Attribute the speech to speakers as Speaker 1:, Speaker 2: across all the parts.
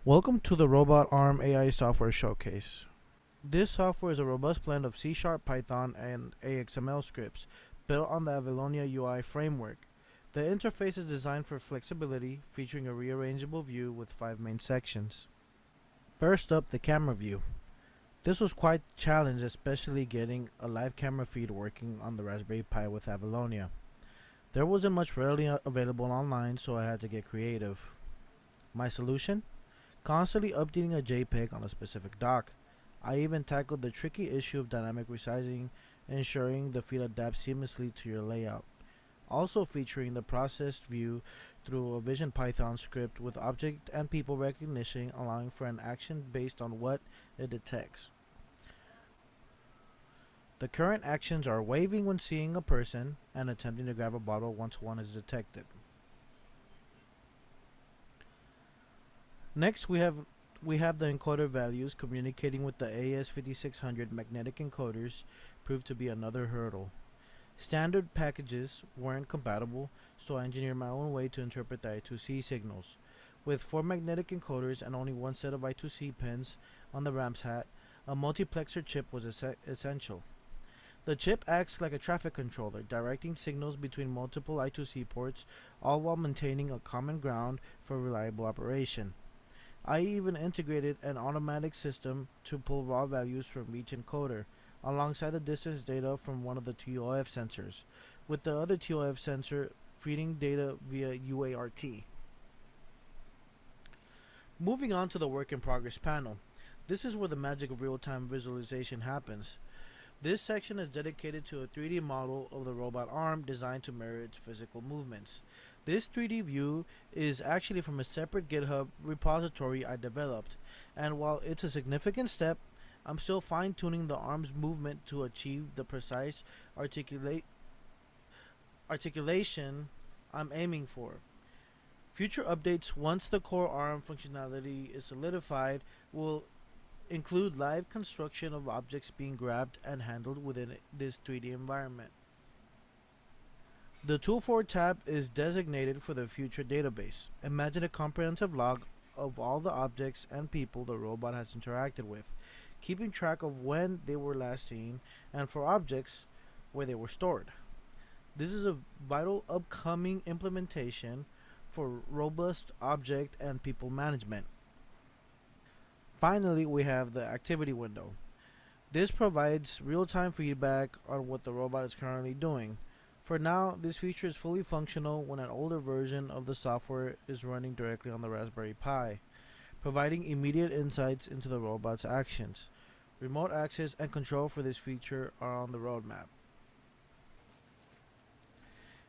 Speaker 1: Welcome to the Robot Arm AI Software Showcase. This software is a robust blend of C#, Python, and AXML scripts built on the Avalonia UI framework. The interface is designed for flexibility, featuring a rearrangeable view with 5 main sections. First up, the camera view. This was quite a challenge, especially getting a live camera feed working on the Raspberry Pi with Avalonia. There wasn't much readily available online, so I had to get creative. My solution? Constantly updating a JPEG on a specific dock. I even tackled the tricky issue of dynamic resizing, ensuring the feed adapts seamlessly to your layout. Also featuring the processed view through a Vision Python script with object and people recognition, allowing for an action based on what it detects. The current actions are waving when seeing a person and attempting to grab a bottle once one is detected. Next, we have the encoder values. Communicating with the AS5600 Magnetic Encoders proved to be another hurdle. Standard packages weren't compatible, so I engineered my own way to interpret the I2C signals. With 4 magnetic encoders and only one set of I2C pins on the ram's hat, a multiplexer chip was essential. The chip acts like a traffic controller, directing signals between multiple I2C ports, all while maintaining a common ground for reliable operation. I even integrated an automatic system to pull raw values from each encoder, alongside the distance data from one of the TOF sensors, with the other TOF sensor feeding data via UART. Moving on to the work in progress panel. This is where the magic of real-time visualization happens. This section is dedicated to a 3D model of the robot arm designed to mirror its physical movements. This 3D view is actually from a separate GitHub repository I developed, and while it's a significant step, I'm still fine-tuning the arm's movement to achieve the precise articulation I'm aiming for. Future updates, once the core arm functionality is solidified, will include live construction of objects being grabbed and handled within this 3D environment. The Tool For tab is designated for the future database. Imagine a comprehensive log of all the objects and people the robot has interacted with, keeping track of when they were last seen and for objects where they were stored. This is a vital upcoming implementation for robust object and people management. Finally, we have the activity window. This provides real-time feedback on what the robot is currently doing. For now, this feature is fully functional when an older version of the software is running directly on the Raspberry Pi, providing immediate insights into the robot's actions. Remote access and control for this feature are on the roadmap.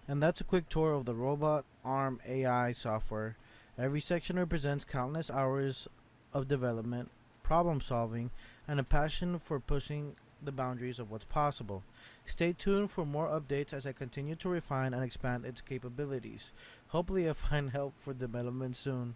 Speaker 1: And that's a quick tour of the Robot Arm AI software. Every section represents countless hours of development, problem solving, and a passion for pushing the boundaries of what's possible. Stay tuned for more updates as I continue to refine and expand its capabilities. Hopefully I find help for development soon.